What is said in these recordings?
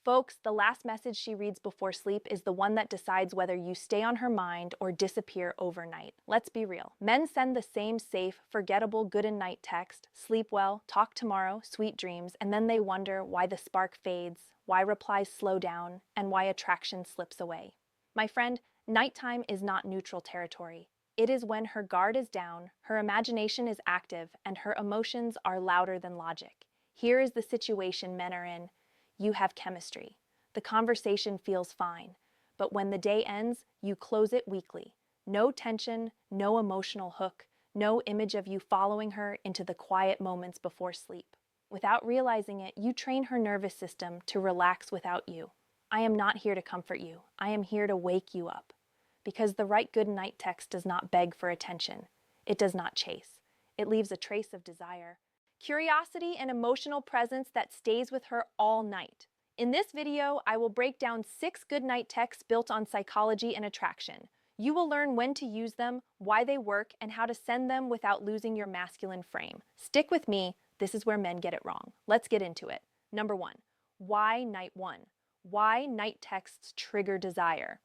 Folks, the last message she reads before sleep is the one that decides whether you stay on her mind or disappear overnight. Let's be real. Men send the same safe, forgettable good night text, sleep well, talk tomorrow, sweet dreams, and then they wonder why the spark fades, why replies slow down, and why attraction slips away. My friend, nighttime is not neutral territory. It is when her guard is down, her imagination is active, and her emotions are louder than logic. Here is the situation men are in. You have chemistry. The conversation feels fine. But when the day ends, you close it weakly. No tension, no emotional hook, no image of you following her into the quiet moments before sleep. Without realizing it, you train her nervous system to relax without you. I am not here to comfort you. I am here to wake you up. Because the right good night text does not beg for attention. It does not chase. It leaves a trace of desire, curiosity, and emotional presence that stays with her all night. In this video, I will break down 6 goodnight texts built on psychology and attraction. You will learn when to use them, why they work, and how to send them without losing your masculine frame. Stick with me, this is where men get it wrong. Let's get into it. Number 1, why night 1? Why night texts trigger desire?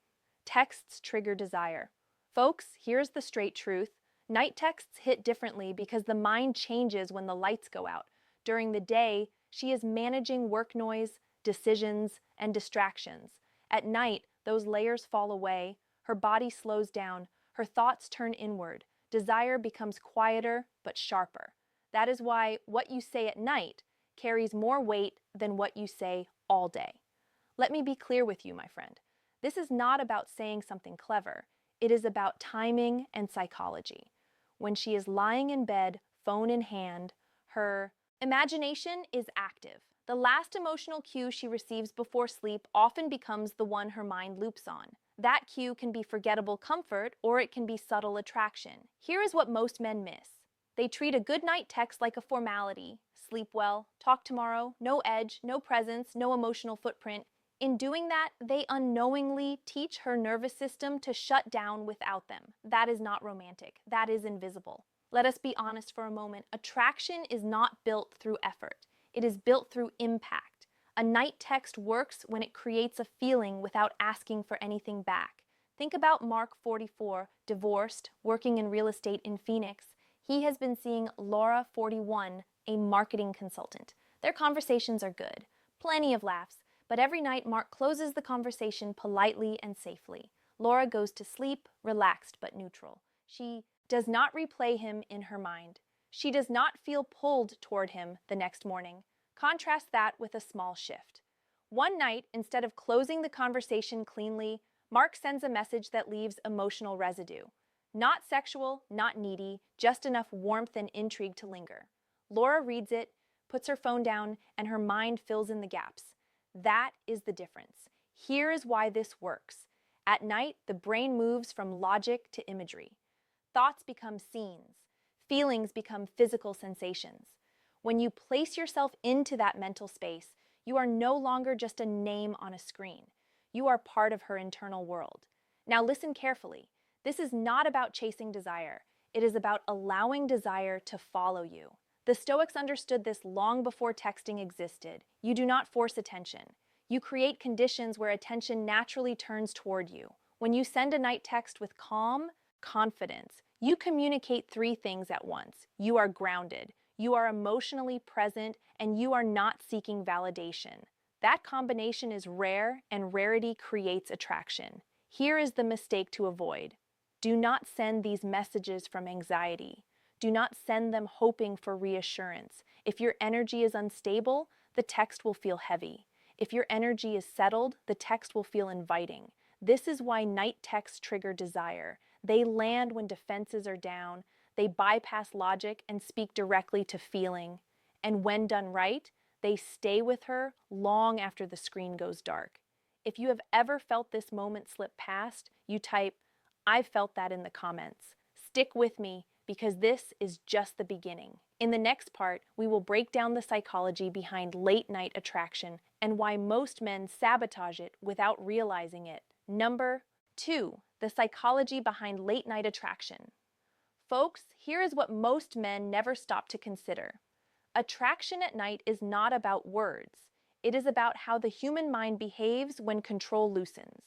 Texts trigger desire. Folks, here's the straight truth. Night texts hit differently because the mind changes when the lights go out. During the day, she is managing work noise, decisions, and distractions. At night, those layers fall away, her body slows down, her thoughts turn inward. Desire becomes quieter but sharper. That is why what you say at night carries more weight than what you say all day. Let me be clear with you, my friend. This is not about saying something clever. It is about timing and psychology. When she is lying in bed, phone in hand, her imagination is active. The last emotional cue she receives before sleep often becomes the one her mind loops on. That cue can be forgettable comfort or it can be subtle attraction. Here is what most men miss. They treat a good night text like a formality. Sleep well, talk tomorrow, no edge, no presence, no emotional footprint. In doing that, they unknowingly teach her nervous system to shut down without them. That is not romantic. That is invisible. Let us be honest for a moment. Attraction is not built through effort. It is built through impact. A night text works when it creates a feeling without asking for anything back. Think about Mark, 44, divorced, working in real estate in Phoenix. He has been seeing Laura, 41, a marketing consultant. Their conversations are good. Plenty of laughs. But every night, Mark closes the conversation politely and safely. Laura goes to sleep, relaxed but neutral. She does not replay him in her mind. She does not feel pulled toward him the next morning. Contrast that with a small shift. One night, instead of closing the conversation cleanly, Mark sends a message that leaves emotional residue. Not sexual, not needy, just enough warmth and intrigue to linger. Laura reads it, puts her phone down, and her mind fills in the gaps. That is the difference. Here is why this works. At night, the brain moves from logic to imagery. Thoughts become scenes. Feelings become physical sensations. When you place yourself into that mental space, you are no longer just a name on a screen. You are part of her internal world. Now listen carefully. This is not about chasing desire. It is about allowing desire to follow you. The Stoics understood this long before texting existed. You do not force attention. You create conditions where attention naturally turns toward you. When you send a night text with calm, confidence, you communicate 3 things at once. You are grounded, you are emotionally present, and you are not seeking validation. That combination is rare, and rarity creates attraction. Here is the mistake to avoid. Do not send these messages from anxiety. Do not send them hoping for reassurance. If your energy is unstable, the text will feel heavy. If your energy is settled, the text will feel inviting. This is why night texts trigger desire. They land when defenses are down. They bypass logic and speak directly to feeling. And when done right, they stay with her long after the screen goes dark. If you have ever felt this moment slip past, you type, "I've felt that," in the comments. Stick with me, because this is just the beginning. In the next part, we will break down the psychology behind late-night attraction and why most men sabotage it without realizing it. Number 2, the psychology behind late-night attraction. Folks, here is what most men never stop to consider. Attraction at night is not about words. It is about how the human mind behaves when control loosens.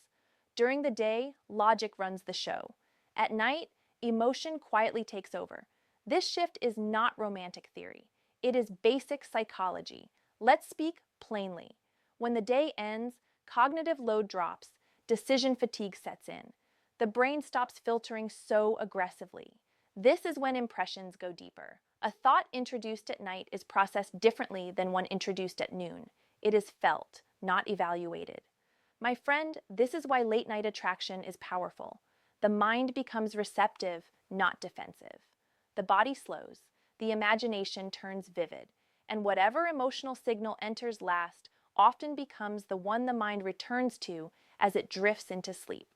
During the day, logic runs the show. At night, emotion quietly takes over. This shift is not romantic theory. It is basic psychology. Let's speak plainly. When the day ends, cognitive load drops, decision fatigue sets in. The brain stops filtering so aggressively. This is when impressions go deeper. A thought introduced at night is processed differently than one introduced at noon. It is felt, not evaluated. My friend, this is why late night attraction is powerful. The mind becomes receptive, not defensive. The body slows, the imagination turns vivid, and whatever emotional signal enters last often becomes the one the mind returns to as it drifts into sleep.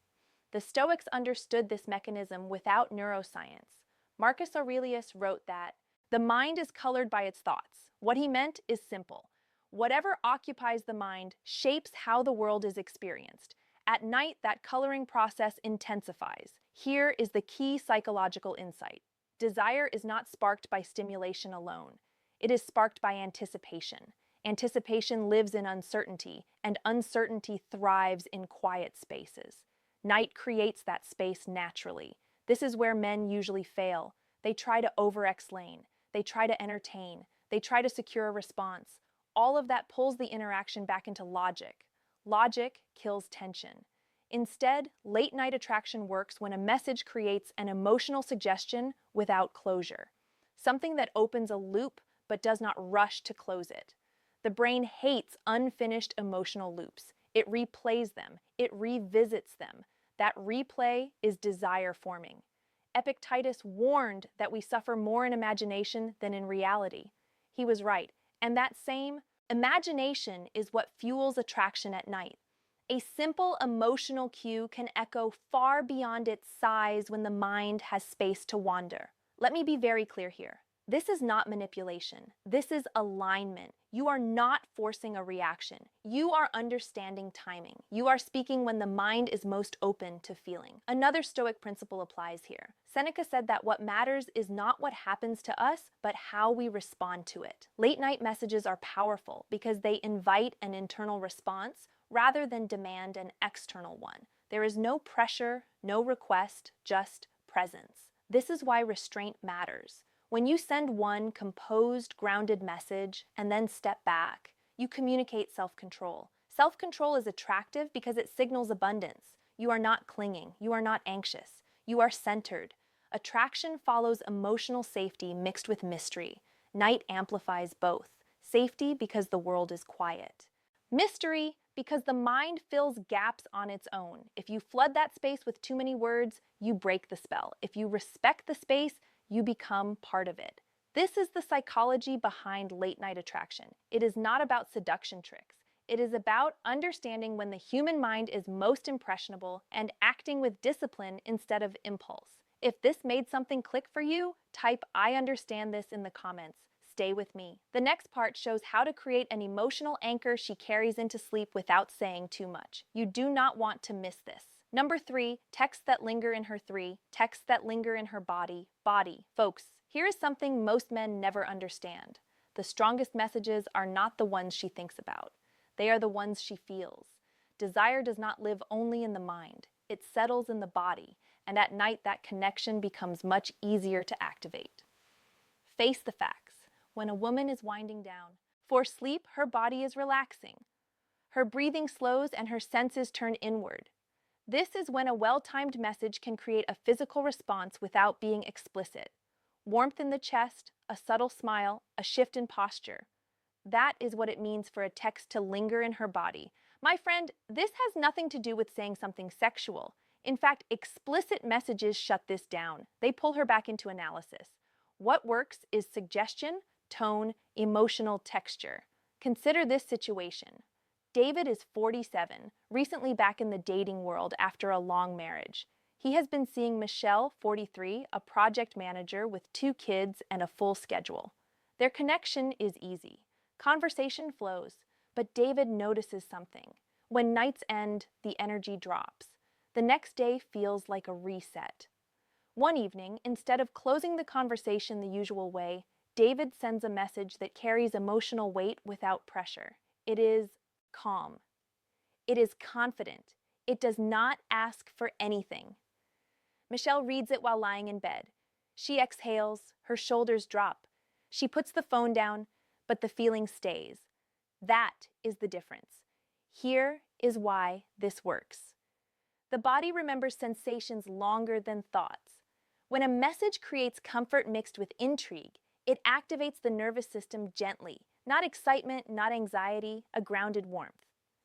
The Stoics understood this mechanism without neuroscience. Marcus Aurelius wrote that the mind is colored by its thoughts. What he meant is simple. Whatever occupies the mind shapes how the world is experienced. At night, that coloring process intensifies. Here is the key psychological insight. Desire is not sparked by stimulation alone. It is sparked by anticipation. Anticipation lives in uncertainty, and uncertainty thrives in quiet spaces. Night creates that space naturally. This is where men usually fail. They try to over-explain. They try to entertain. They try to secure a response. All of that pulls the interaction back into logic. Logic kills tension. Instead, late-night attraction works when a message creates an emotional suggestion without closure. Something that opens a loop but does not rush to close it. The brain hates unfinished emotional loops. It replays them. It revisits them. That replay is desire forming. Epictetus warned that we suffer more in imagination than in reality. He was right, and that same imagination is what fuels attraction at night. A simple emotional cue can echo far beyond its size when the mind has space to wander. Let me be very clear here. This is not manipulation. This is alignment. You are not forcing a reaction. You are understanding timing. You are speaking when the mind is most open to feeling. Another Stoic principle applies here. Seneca said that what matters is not what happens to us, but how we respond to it. Late night messages are powerful because they invite an internal response rather than demand an external one. There is no pressure, no request, just presence. This is why restraint matters. When you send one composed, grounded message and then step back, you communicate self-control. Self-control is attractive because it signals abundance. You are not clinging. You are not anxious. You are centered. Attraction follows emotional safety mixed with mystery. Night amplifies both. Safety because the world is quiet. Mystery because the mind fills gaps on its own. If you flood that space with too many words, you break the spell. If you respect the space, you become part of it. This is the psychology behind late-night attraction. It is not about seduction tricks. It is about understanding when the human mind is most impressionable and acting with discipline instead of impulse. If this made something click for you, type "I understand this" in the comments. Stay with me. The next part shows how to create an emotional anchor she carries into sleep without saying too much. You do not want to miss this. Number 3, texts that linger in her texts that linger in her body. Folks, here is something most men never understand. The strongest messages are not the ones she thinks about. They are the ones she feels. Desire does not live only in the mind. It settles in the body, and at night that connection becomes much easier to activate. Face the facts. When a woman is winding down for sleep, her body is relaxing. Her breathing slows and her senses turn inward. This is when a well-timed message can create a physical response without being explicit. Warmth in the chest, a subtle smile, a shift in posture. That is what it means for a text to linger in her body. My friend, this has nothing to do with saying something sexual. In fact, explicit messages shut this down. They pull her back into analysis. What works is suggestion, tone, emotional texture. Consider this situation. David is 47, recently back in the dating world after a long marriage. He has been seeing Michelle, 43, a project manager with 2 kids and a full schedule. Their connection is easy. Conversation flows, but David notices something. When nights end, the energy drops. The next day feels like a reset. One evening, instead of closing the conversation the usual way, David sends a message that carries emotional weight without pressure. It is calm. It is confident. It does not ask for anything. Michelle reads it while lying in bed. She exhales, her shoulders drop. She puts the phone down, but the feeling stays. That is the difference. Here is why this works. The body remembers sensations longer than thoughts. When a message creates comfort mixed with intrigue, it activates the nervous system gently, not excitement, not anxiety, a grounded warmth.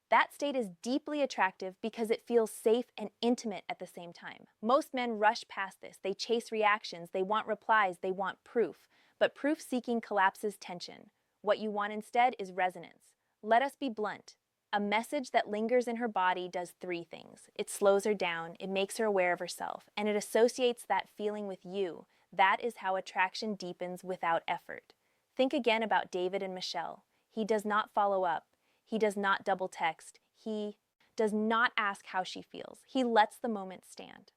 That state is deeply attractive because it feels safe and intimate at the same time. Most men rush past this. They chase reactions, they want replies, they want proof. But proof-seeking collapses tension. What you want instead is resonance. Let us be blunt. A message that lingers in her body does three things. It slows her down, it makes her aware of herself, and it associates that feeling with you. That is how attraction deepens without effort. Think again about David and Michelle. He does not follow up. He does not double text. He does not ask how she feels. He lets the moment stand.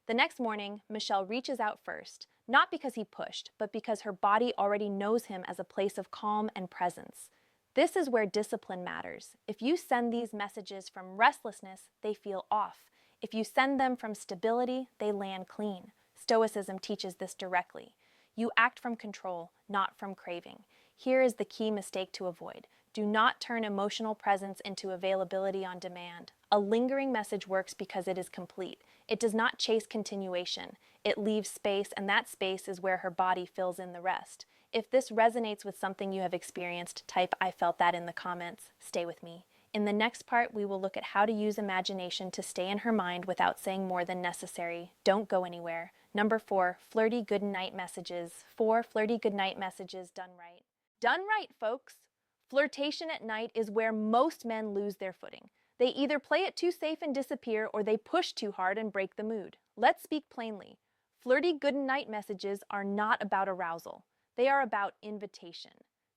The next morning, Michelle reaches out first, not because he pushed, but because her body already knows him as a place of calm and presence. This is where discipline matters. If you send these messages from restlessness, they feel off. If you send them from stability, they land clean. Stoicism teaches this directly. You act from control, not from craving. Here is the key mistake to avoid. Do not turn emotional presence into availability on demand. A lingering message works because it is complete. It does not chase continuation. It leaves space, and that space is where her body fills in the rest. If this resonates with something you have experienced, type "I felt that" in the comments. Stay with me. In the next part, we will look at how to use imagination to stay in her mind without saying more than necessary. Don't go anywhere. Number 4, flirty goodnight messages. 4 flirty goodnight messages done right. Done right, folks! Flirtation at night is where most men lose their footing. They either play it too safe and disappear, or they push too hard and break the mood. Let's speak plainly. Flirty goodnight messages are not about arousal. They are about invitation.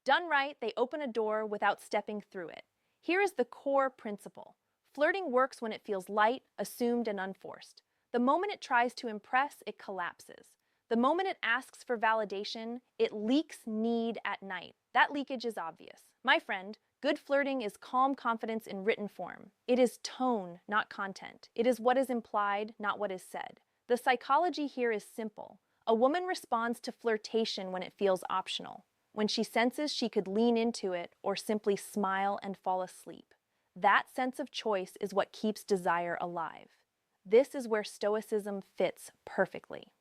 Done right, they open a door without stepping through it. Here is the core principle. Flirting works when it feels light, assumed, and unforced. The moment it tries to impress, it collapses. The moment it asks for validation, it leaks need at night. That leakage is obvious. My friend, good flirting is calm confidence in written form. It is tone, not content. It is what is implied, not what is said. The psychology here is simple. A woman responds to flirtation when it feels optional, when she senses she could lean into it or simply smile and fall asleep. That sense of choice is what keeps desire alive. This is where Stoicism fits perfectly.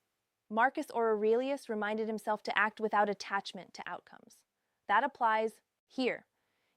Marcus Aurelius reminded himself to act without attachment to outcomes. That applies here.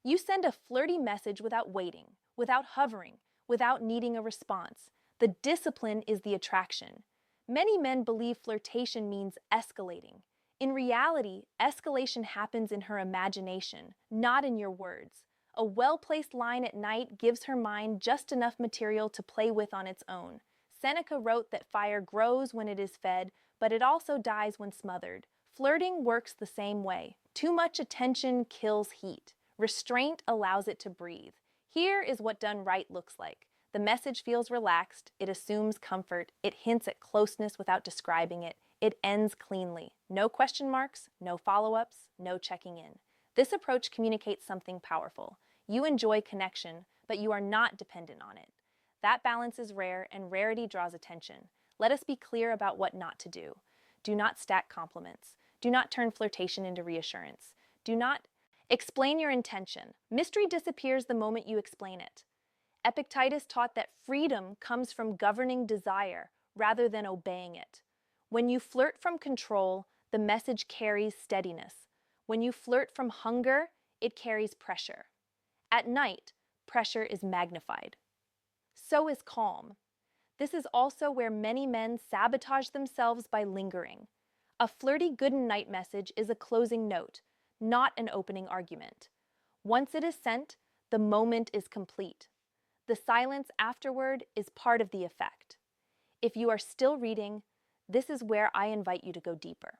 You send a flirty message without waiting, without hovering, without needing a response. The discipline is the attraction. Many men believe flirtation means escalating. In reality, escalation happens in her imagination, not in your words. A well-placed line at night gives her mind just enough material to play with on its own. Seneca wrote that fire grows when it is fed, but it also dies when smothered. Flirting works the same way. Too much attention kills heat. Restraint allows it to breathe. Here is what done right looks like. The message feels relaxed, it assumes comfort, it hints at closeness without describing it, it ends cleanly. No question marks, no follow-ups, no checking in. This approach communicates something powerful. You enjoy connection, but you are not dependent on it. That balance is rare, and rarity draws attention. Let us be clear about what not to do. Do not stack compliments. Do not turn flirtation into reassurance. Do not explain your intention. Mystery disappears the moment you explain it. Epictetus taught that freedom comes from governing desire rather than obeying it. When you flirt from control, the message carries steadiness. When you flirt from hunger, it carries pressure. At night, pressure is magnified. So is calm. This is also where many men sabotage themselves by lingering. A flirty good-night message is a closing note, not an opening argument. Once it is sent, the moment is complete. The silence afterward is part of the effect. If you are still reading, this is where I invite you to go deeper.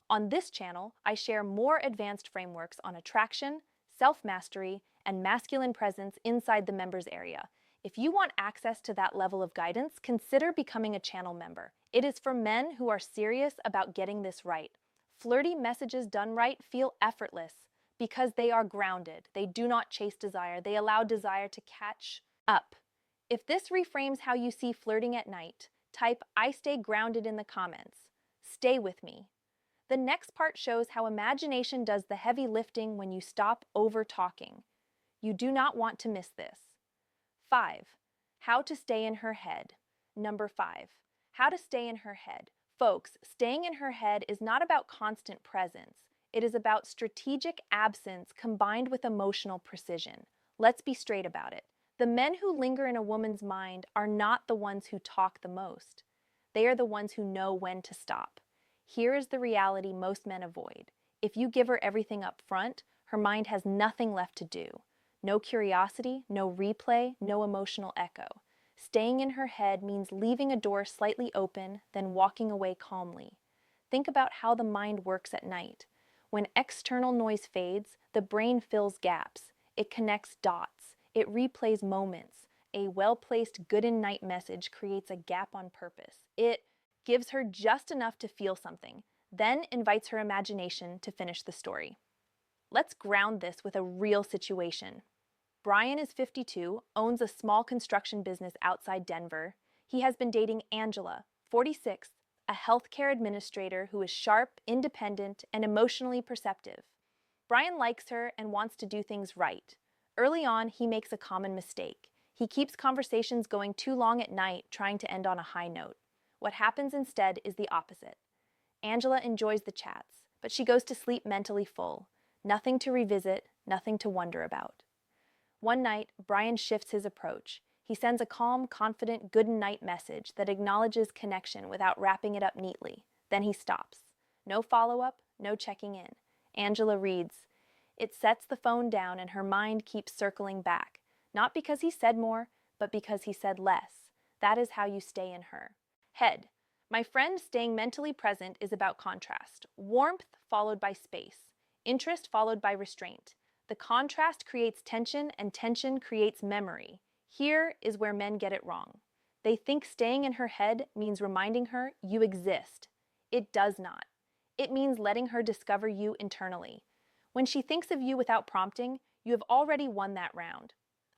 On this channel, I share more advanced frameworks on attraction, self-mastery, and masculine presence inside the members area. If you want access to that level of guidance, consider becoming a channel member. It is for men who are serious about getting this right. Flirty messages done right feel effortless Because they are grounded. They do not chase desire. They allow desire to catch up. If this reframes how you see flirting at night, type "I stay grounded" in the comments. Stay with me. The next part shows how imagination does the heavy lifting when you stop over-talking. You do not want to miss this. 5. How to stay in her head. Number 5. How to stay in her head. Folks, staying in her head is not about constant presence. It is about strategic absence combined with emotional precision. Let's be straight about it. The men who linger in a woman's mind are not the ones who talk the most. They are the ones who know when to stop. Here is the reality most men avoid. If you give her everything up front, her mind has nothing left to do. No curiosity, no replay, no emotional echo. Staying in her head means leaving a door slightly open, then walking away calmly. Think about how the mind works at night. When external noise fades, the brain fills gaps. It connects dots. It replays moments. A well-placed good-night message creates a gap on purpose. It gives her just enough to feel something, then invites her imagination to finish the story. Let's ground this with a real situation. Brian is 52, owns a small construction business outside Denver. He has been dating Angela, 46, a healthcare administrator who is sharp, independent, and emotionally perceptive. Brian likes her and wants to do things right. Early on, he makes a common mistake. He keeps conversations going too long at night, trying to end on a high note. What happens instead is the opposite. Angela enjoys the chats, but she goes to sleep mentally full. Nothing to revisit, nothing to wonder about. One night, Brian shifts his approach. He sends a calm, confident, good-night message that acknowledges connection without wrapping it up neatly. Then he stops. No follow-up, no checking in. Angela reads. It sets the phone down and her mind keeps circling back. Not because he said more, but because he said less. That is how you stay in her. Head. My friend, staying mentally present is about contrast. Warmth followed by space. Interest followed by restraint. The contrast creates tension, and tension creates memory. Here is where men get it wrong. They think staying in her head means reminding her you exist. It does not. It means letting her discover you internally. When she thinks of you without prompting, you have already won that round.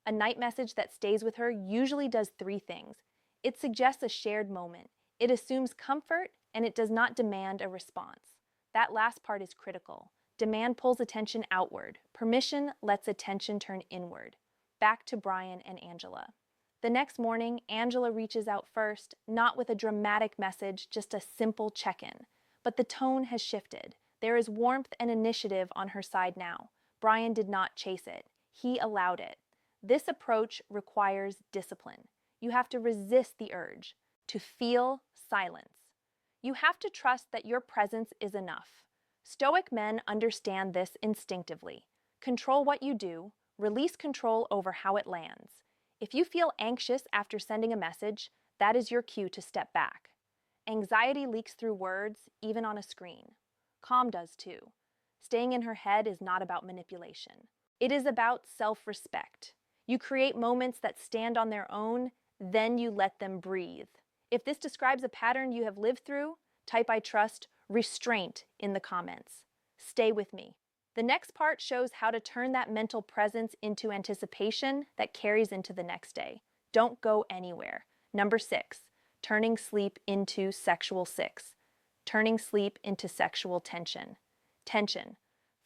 A night message that stays with her usually does 3 things. It suggests a shared moment. It assumes comfort, and it does not demand a response. That last part is critical. Demand pulls attention outward. Permission lets attention turn inward. Back to Brian and Angela. The next morning, Angela reaches out first, not with a dramatic message, just a simple check-in. But the tone has shifted. There is warmth and initiative on her side now. Brian did not chase it. He allowed it. This approach requires discipline. You have to resist the urge to feel silence. You have to trust that your presence is enough. Stoic men understand this instinctively. Control what you do, release control over how it lands. If you feel anxious after sending a message, that is your cue to step back. Anxiety leaks through words, even on a screen. Calm does too. Staying in her head is not about manipulation. It is about self-respect. You create moments that stand on their own, then you let them breathe. If this describes a pattern you have lived through, type "I trust" restraint in the comments. Stay with me. The next part shows how to turn that mental presence into anticipation that carries into the next day. Don't go anywhere. Number 6, turning sleep into sexual 6. Turning sleep into sexual tension. Tension.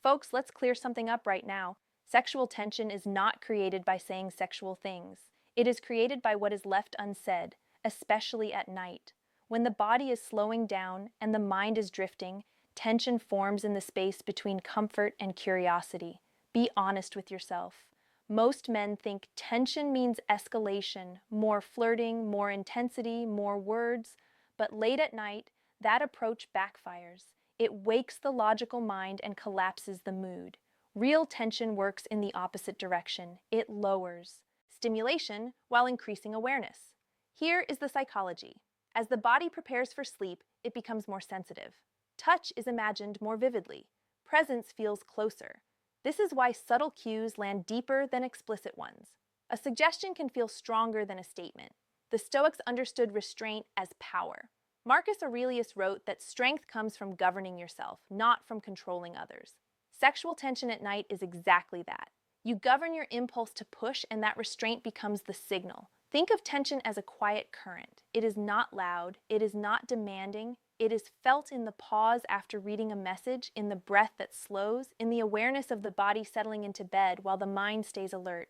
Folks, let's clear something up right now. Sexual tension is not created by saying sexual things. It is created by what is left unsaid, especially at night. When the body is slowing down and the mind is drifting, tension forms in the space between comfort and curiosity. Be honest with yourself. Most men think tension means escalation, more flirting, more intensity, more words, but late at night, that approach backfires. It wakes the logical mind and collapses the mood. Real tension works in the opposite direction. It lowers stimulation while increasing awareness. Here is the psychology. As the body prepares for sleep, it becomes more sensitive. Touch is imagined more vividly. Presence feels closer. This is why subtle cues land deeper than explicit ones. A suggestion can feel stronger than a statement. The Stoics understood restraint as power. Marcus Aurelius wrote that strength comes from governing yourself, not from controlling others. Sexual tension at night is exactly that. You govern your impulse to push, and that restraint becomes the signal. Think of tension as a quiet current. It is not loud, it is not demanding, it is felt in the pause after reading a message, in the breath that slows, in the awareness of the body settling into bed while the mind stays alert.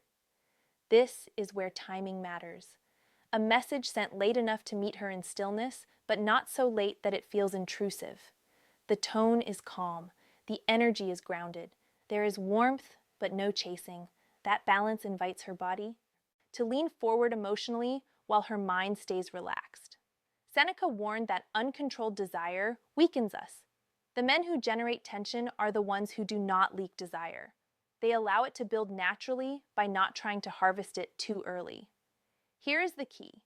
This is where timing matters. A message sent late enough to meet her in stillness, but not so late that it feels intrusive. The tone is calm. The energy is grounded. There is warmth, but no chasing. That balance invites her body to lean forward emotionally while her mind stays relaxed. Seneca warned that uncontrolled desire weakens us. The men who generate tension are the ones who do not leak desire. They allow it to build naturally by not trying to harvest it too early. Here is the key.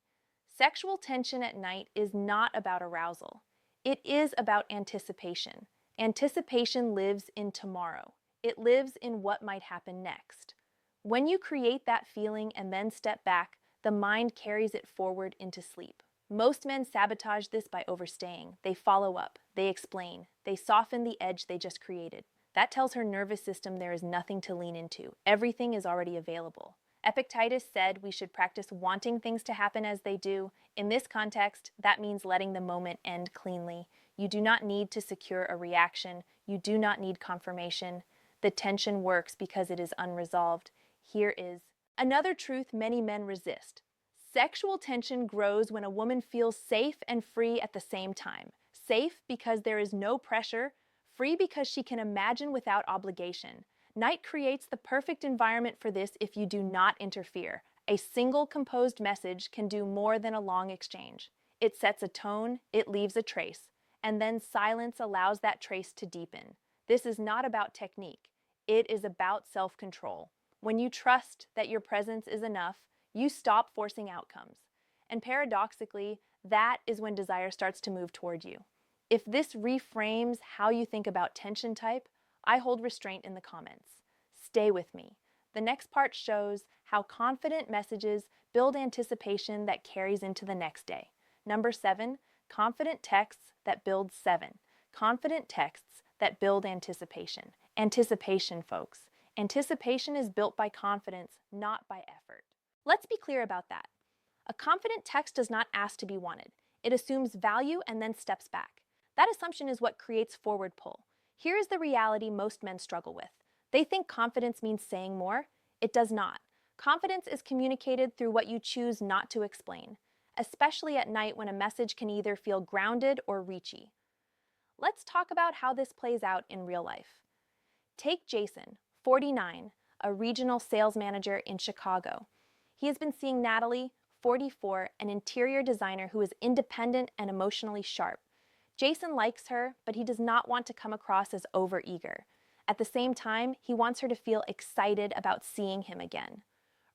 Sexual tension at night is not about arousal. It is about anticipation. Anticipation lives in tomorrow. It lives in what might happen next. When you create that feeling and then step back, the mind carries it forward into sleep. Most men sabotage this by overstaying. They follow up, they explain, they soften the edge they just created. That tells her nervous system there is nothing to lean into. Everything is already available. Epictetus said we should practice wanting things to happen as they do. In this context, that means letting the moment end cleanly. You do not need to secure a reaction. You do not need confirmation. The tension works because it is unresolved. Here is another truth many men resist. Sexual tension grows when a woman feels safe and free at the same time. Safe because there is no pressure, free because she can imagine without obligation. Night creates the perfect environment for this if you do not interfere. A single composed message can do more than a long exchange. It sets a tone, it leaves a trace, and then silence allows that trace to deepen. This is not about technique. It is about self-control. When you trust that your presence is enough, you stop forcing outcomes. And paradoxically, that is when desire starts to move toward you. If this reframes how you think about tension type, I hold restraint in the comments. Stay with me. The next part shows how confident messages build anticipation that carries into the next day. Number 7, confident texts that build 7. Confident texts that build anticipation. Anticipation, folks. Anticipation is built by confidence, not by effort. Let's be clear about that. A confident text does not ask to be wanted. It assumes value and then steps back. That assumption is what creates forward pull. Here is the reality most men struggle with. They think confidence means saying more. It does not. Confidence is communicated through what you choose not to explain, especially at night when a message can either feel grounded or reachy. Let's talk about how this plays out in real life. Take Jason, 49, a regional sales manager in Chicago. He has been seeing Natalie, 44, an interior designer who is independent and emotionally sharp. Jason likes her, but he does not want to come across as overeager. At the same time, he wants her to feel excited about seeing him again.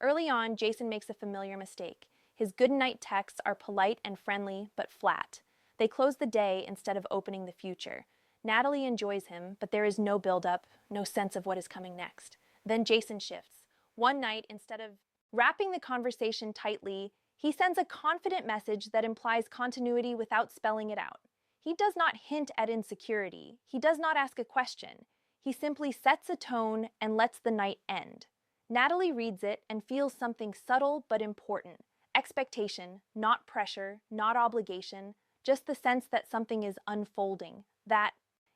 Early on, Jason makes a familiar mistake. His goodnight texts are polite and friendly, but flat. They close the day instead of opening the future. Natalie enjoys him, but there is no build-up, no sense of what is coming next. Then Jason shifts. One night, instead of wrapping the conversation tightly, he sends a confident message that implies continuity without spelling it out. He does not hint at insecurity. He does not ask a question. He simply sets a tone and lets the night end. Natalie reads it and feels something subtle but important. Expectation, not pressure, not obligation, just the sense that something is unfolding. That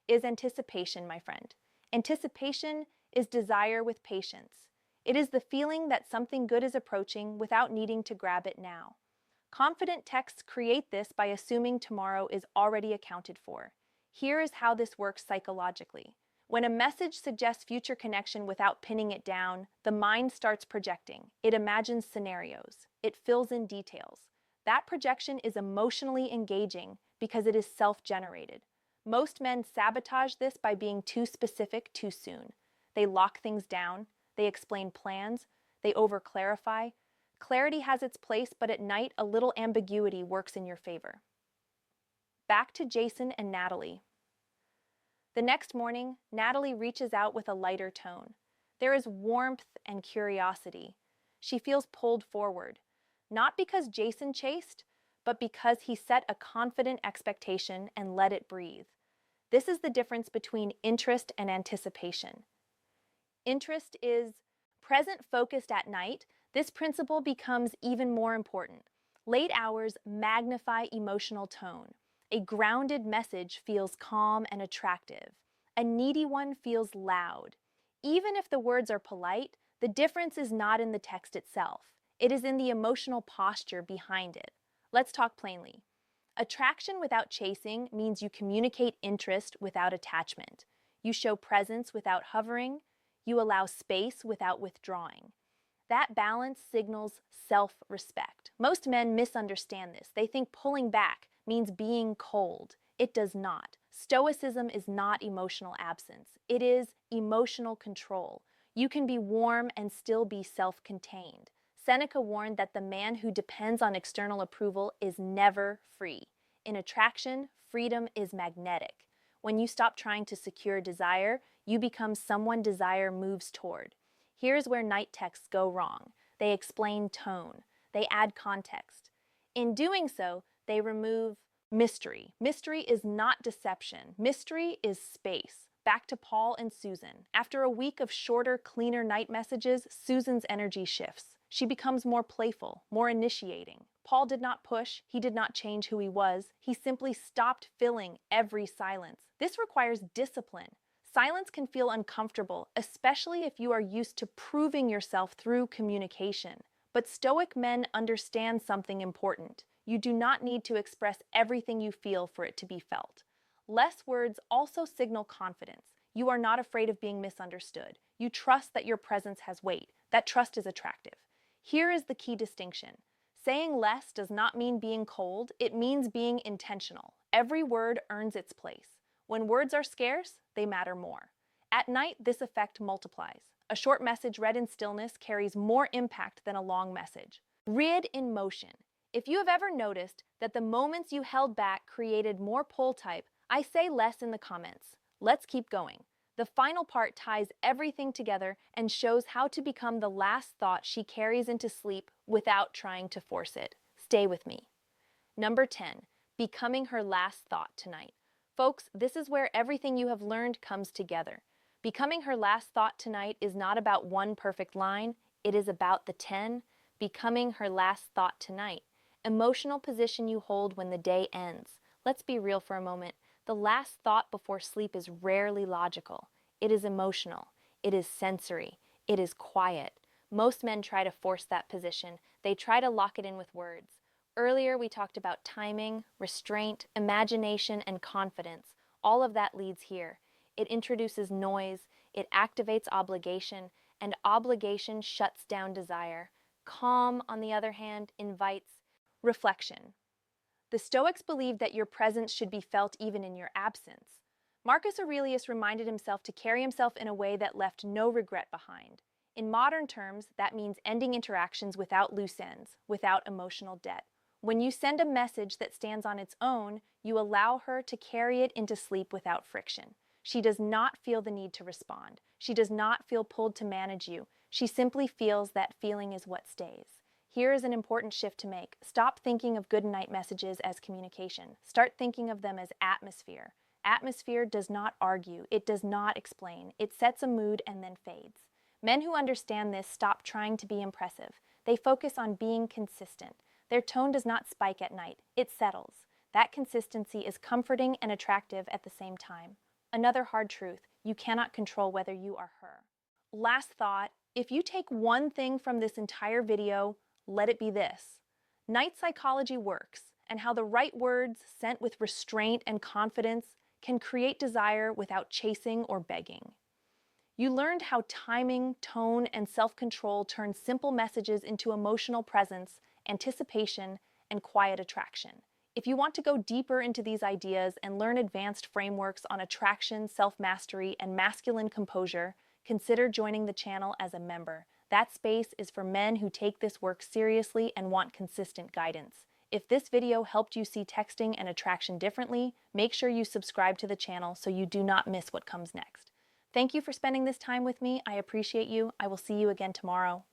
is anticipation, my friend. Anticipation is desire with patience. It is the feeling that something good is approaching without needing to grab it now. Confident texts create this by assuming tomorrow is already accounted for. Here is how this works psychologically. When a message suggests future connection without pinning it down, the mind starts projecting. It imagines scenarios. It fills in details. That projection is emotionally engaging because it is self-generated. Most men sabotage this by being too specific too soon. They lock things down. They explain plans. They over-clarify. Clarity has its place, but at night, a little ambiguity works in your favor. Back to Jason and Natalie. The next morning, Natalie reaches out with a lighter tone. There is warmth and curiosity. She feels pulled forward, not because Jason chased, but because he set a confident expectation and let it breathe. This is the difference between interest and anticipation. Interest is present focused at night. This principle becomes even more important. Late hours magnify emotional tone. A grounded message feels calm and attractive. A needy one feels loud. Even if the words are polite, the difference is not in the text itself. It is in the emotional posture behind it. Let's talk plainly. Attraction without chasing means you communicate interest without attachment. You show presence without hovering. You allow space without withdrawing. That balance signals self-respect. Most men misunderstand this. They think pulling back means being cold. It does not. Stoicism is not emotional absence. It is emotional control. You can be warm and still be self-contained. Seneca warned that the man who depends on external approval is never free. In attraction, freedom is magnetic. When you stop trying to secure desire, you become someone desire moves toward. Here's where night texts go wrong. They explain tone. They add context. In doing so, they remove mystery. Mystery is not deception. Mystery is space. Back to Paul and Susan. After a week of shorter, cleaner night messages, Susan's energy shifts. She becomes more playful, more initiating. Paul did not push. He did not change who he was. He simply stopped filling every silence. This requires discipline. Silence can feel uncomfortable, especially if you are used to proving yourself through communication. But Stoic men understand something important. You do not need to express everything you feel for it to be felt. Less words also signal confidence. You are not afraid of being misunderstood. You trust that your presence has weight. That trust is attractive. Here is the key distinction. Saying less does not mean being cold. It means being intentional. Every word earns its place. When words are scarce, they matter more. At night, this effect multiplies. A short message read in stillness carries more impact than a long message. Read in motion. If you have ever noticed that the moments you held back created more pull type, I say less in the comments. Let's keep going. The final part ties everything together and shows how to become the last thought she carries into sleep without trying to force it. Stay with me. Number 10, becoming her last thought tonight. Folks, this is where everything you have learned comes together. Becoming her last thought tonight is not about one perfect line. It is about the 10. Becoming her last thought tonight. Emotional position you hold when the day ends. Let's be real for a moment. The last thought before sleep is rarely logical. It is emotional. It is sensory. It is quiet. Most men try to force that position. They try to lock it in with words. Earlier, we talked about timing, restraint, imagination, and confidence. All of that leads here. It introduces noise, it activates obligation, and obligation shuts down desire. Calm, on the other hand, invites reflection. The Stoics believed that your presence should be felt even in your absence. Marcus Aurelius reminded himself to carry himself in a way that left no regret behind. In modern terms, that means ending interactions without loose ends, without emotional debt. When you send a message that stands on its own, you allow her to carry it into sleep without friction. She does not feel the need to respond. She does not feel pulled to manage you. She simply feels that feeling is what stays. Here is an important shift to make. Stop thinking of good night messages as communication. Start thinking of them as atmosphere. Atmosphere does not argue. It does not explain. It sets a mood and then fades. Men who understand this stop trying to be impressive. They focus on being consistent. Their tone does not spike at night. It settles. That consistency is comforting and attractive at the same time. Another hard truth, you cannot control whether you are her. Last thought, if you take one thing from this entire video, let it be this. Night psychology works, and how the right words, sent with restraint and confidence, can create desire without chasing or begging. You learned how timing, tone, and self-control turn simple messages into emotional presence, anticipation, and quiet attraction. If you want to go deeper into these ideas and learn advanced frameworks on attraction, self-mastery, and masculine composure, consider joining the channel as a member. That space is for men who take this work seriously and want consistent guidance. If this video helped you see texting and attraction differently, make sure you subscribe to the channel so you do not miss what comes next. Thank you for spending this time with me. I appreciate you. I will see you again tomorrow.